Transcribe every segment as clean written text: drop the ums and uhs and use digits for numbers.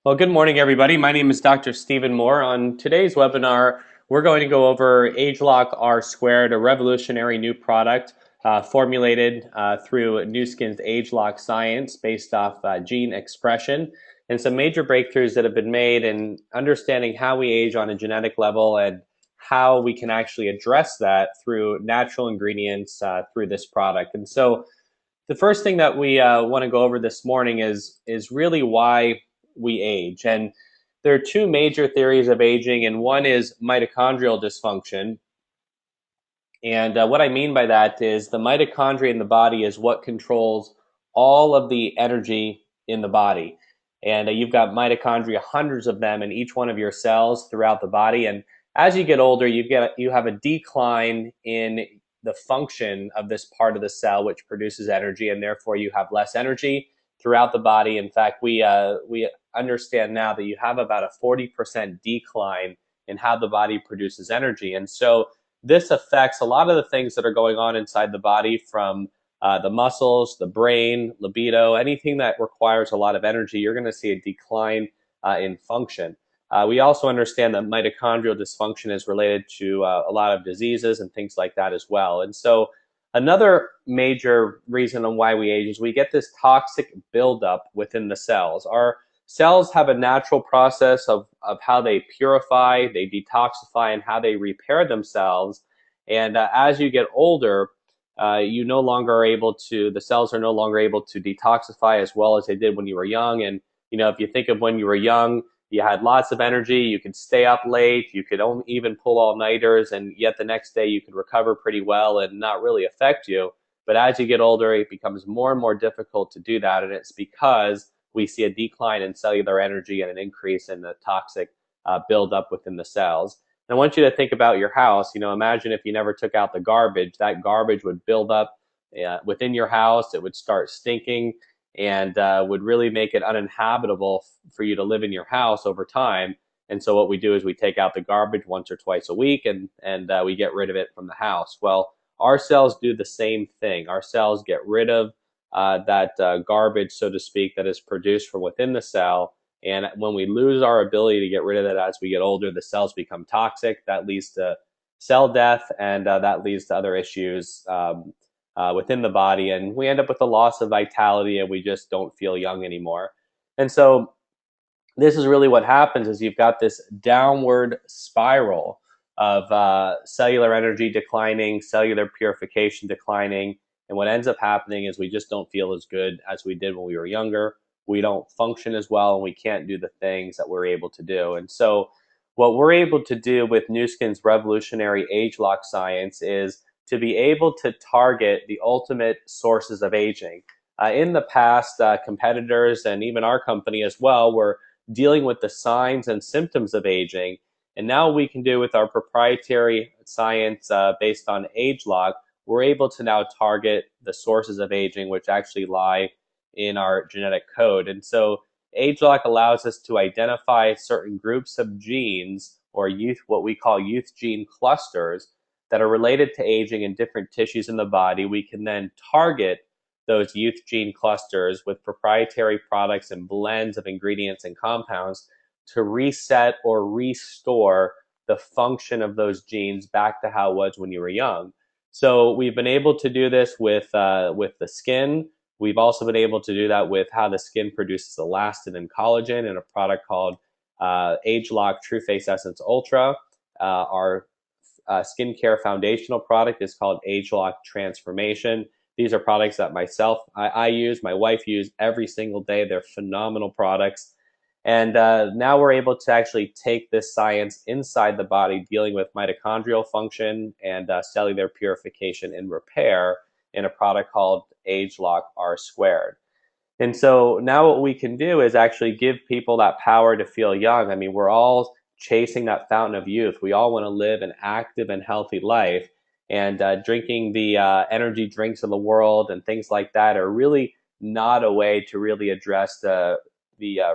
Well, good morning, everybody. My name is Dr. Stephen Moore. On today's webinar, we're going to go over AgeLOC R2, a revolutionary new product formulated through Nu Skin's AgeLOC Science based off gene expression, and some major breakthroughs that have been made in understanding how we age on a genetic level and how we can actually address that through natural ingredients through this product. And so the first thing that we want to go over this morning is really why we age. And there are two major theories of aging, and one is mitochondrial dysfunction. And what I mean by that is the mitochondria in the body is what controls all of the energy in the body. And you've got mitochondria, hundreds of them in each one of your cells throughout the body. And as you get older, you have a decline in the function of this part of the cell, which produces energy, and therefore you have less energy throughout the body. In fact, we understand now that you have about a 40% decline in how the body produces energy. And so this affects a lot of the things that are going on inside the body, from the muscles, the brain, libido, anything that requires a lot of energy. You're going to see a decline in function. We also understand that mitochondrial dysfunction is related to a lot of diseases and things like that as well. And so another major reason on why we age is we get this toxic buildup within the cells. Our cells have a natural process of how they purify, they detoxify, and how they repair themselves. And as you get older, the cells are no longer able to detoxify as well as they did when you were young. And, if you think of when you were young, you had lots of energy, you could stay up late, you could even pull all-nighters, and yet the next day you could recover pretty well and not really affect you. But as you get older, it becomes more and more difficult to do that, and it's because we see a decline in cellular energy and an increase in the toxic buildup within the cells. And I want you to think about your house. Imagine if you never took out the garbage. That garbage would build up within your house. It would start stinking and would really make it uninhabitable for you to live in your house over time. And so what we do is we take out the garbage once or twice a week, and we get rid of it from the house. Well, our cells do the same thing. Our cells get rid of that garbage, so to speak, that is produced from within the cell. And when we lose our ability to get rid of it as we get older, the cells become toxic. That leads to cell death, and that leads to other issues within the body. And we end up with a loss of vitality, and we just don't feel young anymore. And so this is really what happens is you've got this downward spiral of cellular energy declining, cellular purification declining. And what ends up happening is we just don't feel as good as we did when we were younger. We don't function as well, and we can't do the things that we're able to do. And so what we're able to do with Nu Skin's revolutionary AgeLOC science is to be able to target the ultimate sources of aging. In the past, competitors and even our company as well were dealing with the signs and symptoms of aging. And now we can do with our proprietary science based on AgeLOC, we're able to now target the sources of aging, which actually lie in our genetic code. And so AgeLOC allows us to identify certain groups of genes, or what we call youth gene clusters, that are related to aging in different tissues in the body. We can then target those youth gene clusters with proprietary products and blends of ingredients and compounds to reset or restore the function of those genes back to how it was when you were young. So we've been able to do this with the skin. We've also been able to do that with how the skin produces elastin and collagen in a product called AgeLOC True Face Essence Ultra. Our skincare foundational product is called AgeLOC Transformation. These are products that I use, my wife use every single day. They're phenomenal products. And now we're able to actually take this science inside the body, dealing with mitochondrial function and cellular purification and repair, in a product called AgeLOC R2. And so now what we can do is actually give people that power to feel young. I mean, we're all chasing that fountain of youth. We all want to live an active and healthy life. And drinking the energy drinks of the world and things like that are really not a way to really address the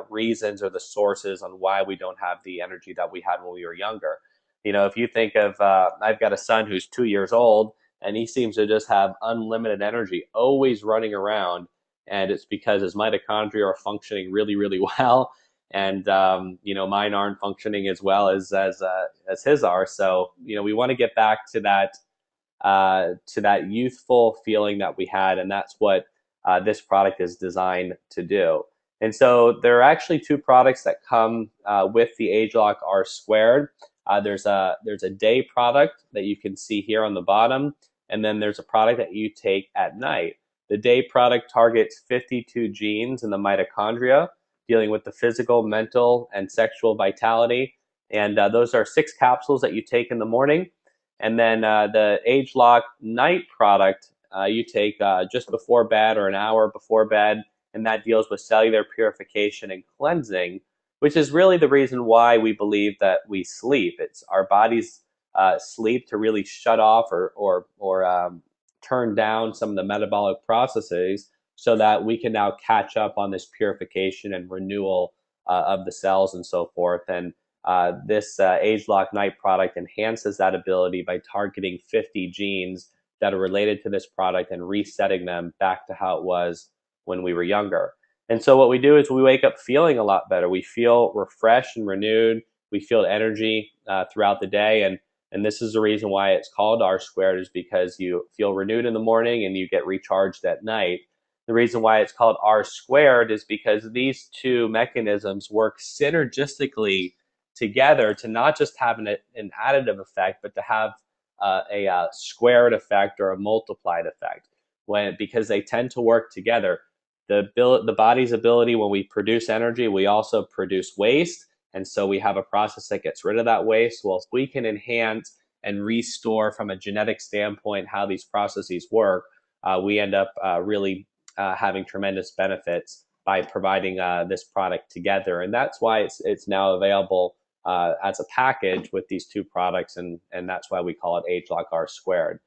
reasons or the sources on why we don't have the energy that we had when we were younger. If you think of, I've got a son who's 2 years old, and he seems to just have unlimited energy, always running around. And it's because his mitochondria are functioning really, really well. and mine aren't functioning as well as his are. So we want to get back to that youthful feeling that we had, and that's what this product is designed to do. And so there are actually two products that come with the AgeLOC R squared. There's a day product that you can see here on the bottom, and then there's a product that you take at night. The day product targets 52 genes in the mitochondria, dealing with the physical, mental, and sexual vitality. And those are 6 capsules that you take in the morning. And then the AgeLOC night product you take just before bed or an hour before bed, and that deals with cellular purification and cleansing, which is really the reason why we believe that we sleep. It's our bodies sleep to really shut off or turn down some of the metabolic processes so that we can now catch up on this purification and renewal of the cells and so forth. And this AgeLOC Night product enhances that ability by targeting 50 genes that are related to this product and resetting them back to how it was when we were younger. And so what we do is we wake up feeling a lot better. We feel refreshed and renewed. We feel energy throughout the day. And this is the reason why it's called R squared, is because you feel renewed in the morning and you get recharged at night. The reason why it's called R squared is because these two mechanisms work synergistically together to not just have an additive effect, but to have a squared effect or a multiplied effect. Because they tend to work together. The body's ability, when we produce energy, we also produce waste. And so we have a process that gets rid of that waste. Well, if we can enhance and restore from a genetic standpoint how these processes work, we end up really having tremendous benefits by providing this product together. And that's why it's now available as a package with these two products, and that's why we call it AgeLOC R squared.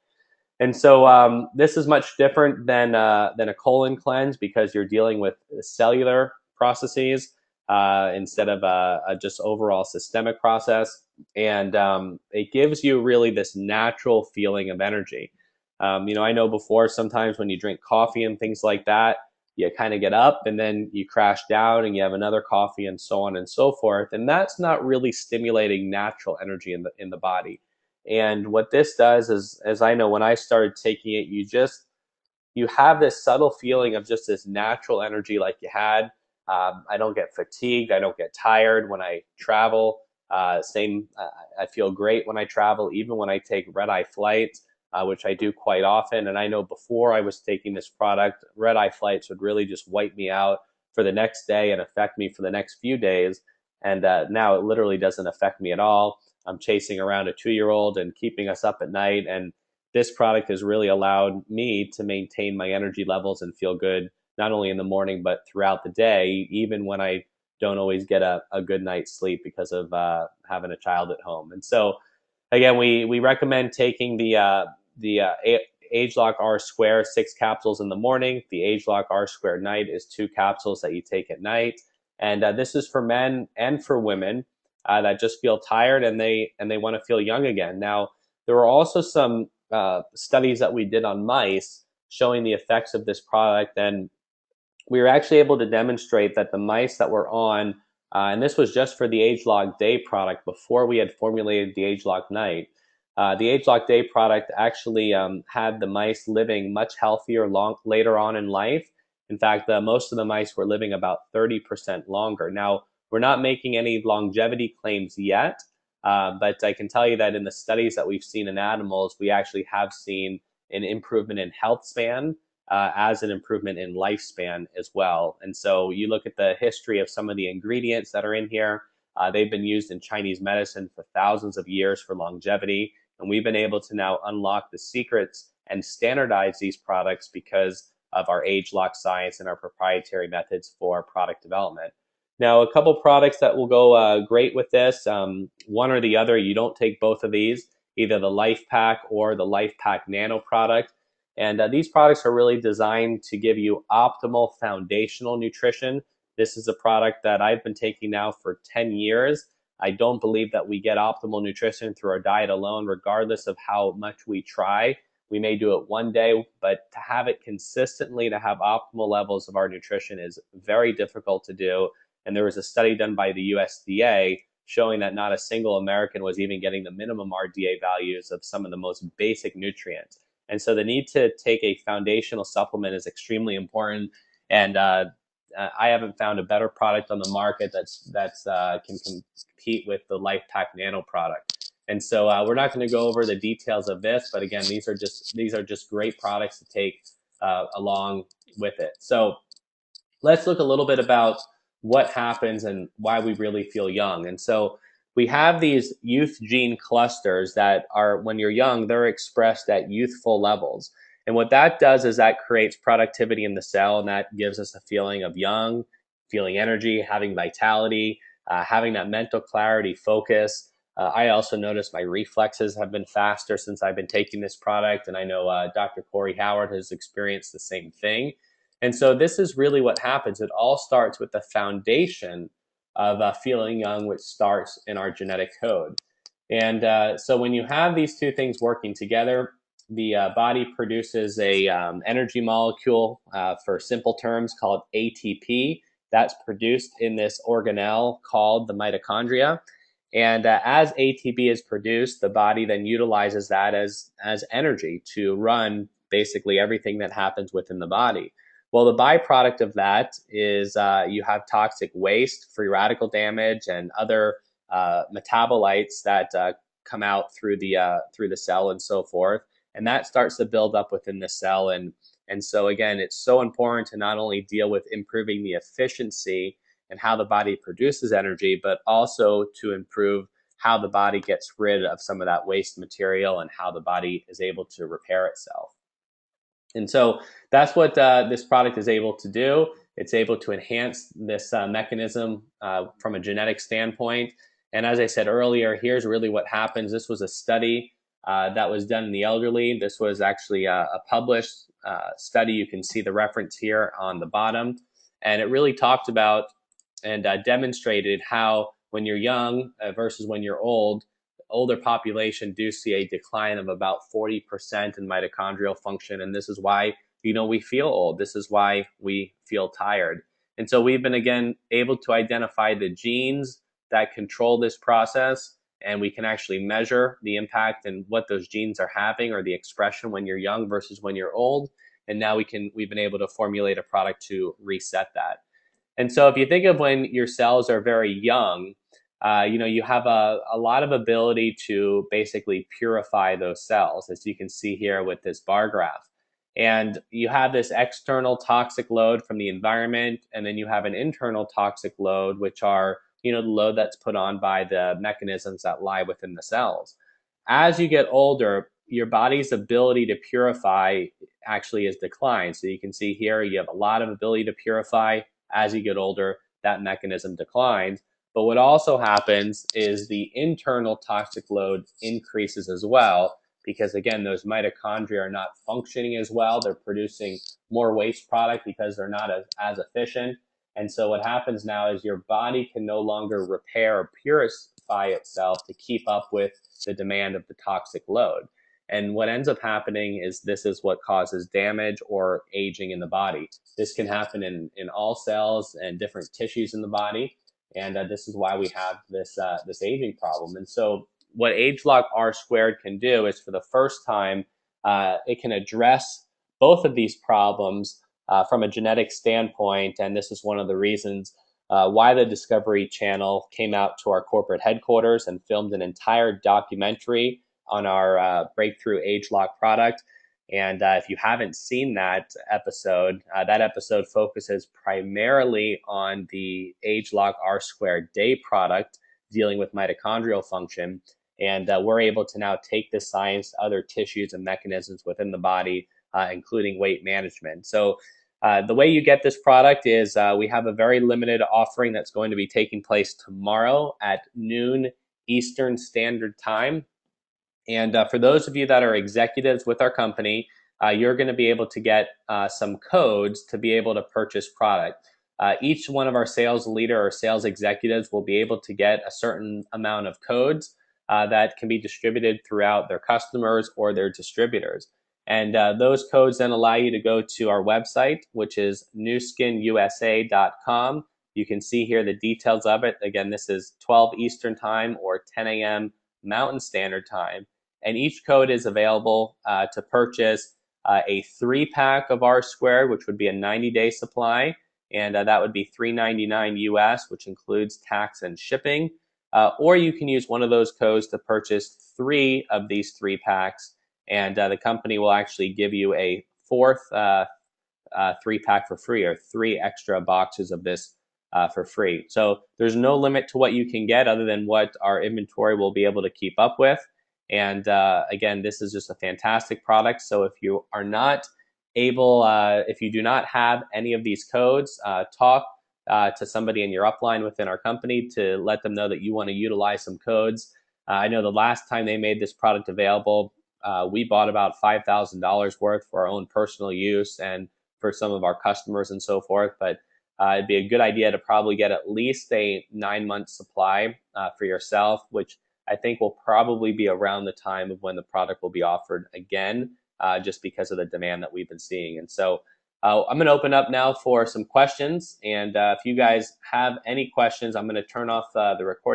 And so this is much different than a colon cleanse, because you're dealing with cellular processes instead of a just overall systemic process. And it gives you really this natural feeling of energy. I know before, sometimes when you drink coffee and things like that, you kind of get up and then you crash down and you have another coffee and so on and so forth. And that's not really stimulating natural energy in the body. And what this does is, as I know, when I started taking it, you have this subtle feeling of just this natural energy like you had. I don't get fatigued. I don't get tired when I travel. I feel great when I travel, even when I take red-eye flights, which I do quite often. And I know before I was taking this product, red-eye flights would really just wipe me out for the next day and affect me for the next few days. And now it literally doesn't affect me at all. I'm chasing around a 2-year-old and keeping us up at night. And this product has really allowed me to maintain my energy levels and feel good, not only in the morning, but throughout the day, even when I don't always get a good night's sleep because of having a child at home. And so, again, we recommend taking the AgeLOC R square 6 capsules in the morning. The AgeLOC R square night is 2 capsules that you take at night. And this is for men and for women that just feel tired and they want to feel young again. Now, there were also some studies that we did on mice showing the effects of this product, and we were actually able to demonstrate that the mice that were on, and this was just for the AgeLOC Day product before we had formulated the AgeLOC Night. The AgeLOC Day product actually had the mice living much healthier later on in life. In fact, most of the mice were living about 30% longer. Now, we're not making any longevity claims yet, but I can tell you that in the studies that we've seen in animals, we actually have seen an improvement in health span as an improvement in lifespan as well. And so you look at the history of some of the ingredients that are in here. They've been used in Chinese medicine for thousands of years for longevity. And we've been able to now unlock the secrets and standardize these products because of our AgeLOC science and our proprietary methods for product development. Now, a couple products that will go great with this, one or the other, you don't take both of these, either the Life Pack or the Life Pack Nano product. And these products are really designed to give you optimal foundational nutrition. This is a product that I've been taking now for 10 years. I don't believe that we get optimal nutrition through our diet alone, regardless of how much we try. We may do it one day, but to have it consistently, to have optimal levels of our nutrition is very difficult to do. And there was a study done by the USDA showing that not a single American was even getting the minimum RDA values of some of the most basic nutrients. And so the need to take a foundational supplement is extremely important. And I haven't found a better product on the market that's can compete with the LifePak Nano product. And so we're not going to go over the details of this, but again, these are just great products to take along with it. So let's look a little bit about what happens and why we really feel young. And so we have these youth gene clusters that are, when you're young, they're expressed at youthful levels. And what that does is that creates productivity in the cell, and that gives us a feeling of young, feeling energy, having vitality, having that mental clarity, focus. I also noticed my reflexes have been faster since I've been taking this product, and I know Dr. Corey Howard has experienced the same thing. And so this is really what happens. It all starts with the foundation of feeling young, which starts in our genetic code. And so when you have these two things working together, the body produces a energy molecule, for simple terms, called ATP. That's produced in this organelle called the mitochondria. And as ATP is produced, the body then utilizes that as energy to run basically everything that happens within the body. Well, the byproduct of that is you have toxic waste, free radical damage, and other metabolites that come out through the cell and so forth, and that starts to build up within the cell. And so again, it's so important to not only deal with improving the efficiency and how the body produces energy, but also to improve how the body gets rid of some of that waste material and how the body is able to repair itself. And so that's what this product is able to do. It's able to enhance this mechanism from a genetic standpoint. And as I said earlier, here's really what happens. This was a study that was done in the elderly. This was actually a published study. You can see the reference here on the bottom. And it really talked about and demonstrated how when you're young versus when you're old, older population do see a decline of about 40% in mitochondrial function. And this is why, we feel old. This is why we feel tired. And so we've been, again, able to identify the genes that control this process, and we can actually measure the impact and what those genes are having, or the expression, when you're young versus when you're old. And now we've been able to formulate a product to reset that. And so if you think of when your cells are very young, you have a lot of ability to basically purify those cells, as you can see here with this bar graph. And you have this external toxic load from the environment, and then you have an internal toxic load, which are, the load that's put on by the mechanisms that lie within the cells. As you get older, your body's ability to purify actually is declined. So you can see here, you have a lot of ability to purify. As you get older, that mechanism declines. But what also happens is the internal toxic load increases as well, because again, those mitochondria are not functioning as well. They're producing more waste product because they're not as efficient. And so what happens now is your body can no longer repair or purify itself to keep up with the demand of the toxic load. And what ends up happening is this is what causes damage or aging in the body. This can happen in all cells and different tissues in the body. And this is why we have this aging problem. And so what AgeLOC R2 can do is, for the first time, it can address both of these problems from a genetic standpoint. And this is one of the reasons why the Discovery Channel came out to our corporate headquarters and filmed an entire documentary on our breakthrough AgeLOC product. And if you haven't seen that episode focuses primarily on the AgeLOC R2 Day product, dealing with mitochondrial function. And we're able to now take this science to other tissues and mechanisms within the body, including weight management. So the way you get this product is we have a very limited offering that's going to be taking place tomorrow at noon Eastern Standard Time. And for those of you that are executives with our company, you're going to be able to get some codes to be able to purchase product. Each one of our sales leader or sales executives will be able to get a certain amount of codes that can be distributed throughout their customers or their distributors. And those codes then allow you to go to our website, which is newskinusa.com, You can see here the details of it. Again, this is 12 Eastern Time or 10 a.m. Mountain Standard Time. And each code is available to purchase a 3-pack of R squared, which would be a 90-day supply. And that would be $3.99 US, which includes tax and shipping. Or you can use one of those codes to purchase 3 of these 3 packs. And the company will actually give you a 4th 3-pack for free, or 3 extra boxes of this for free. So there's no limit to what you can get other than what our inventory will be able to keep up with. And again, this is just a fantastic product. So if you are not able, if you do not have any of these codes, talk to somebody in your upline within our company to let them know that you want to utilize some codes. I know the last time they made this product available, we bought about $5,000 worth for our own personal use and for some of our customers and so forth. But it'd be a good idea to probably get at least a 9-month supply for yourself, which I think will probably be around the time of when the product will be offered again, just because of the demand that we've been seeing. And so I'm going to open up now for some questions. And if you guys have any questions, I'm going to turn off the recording.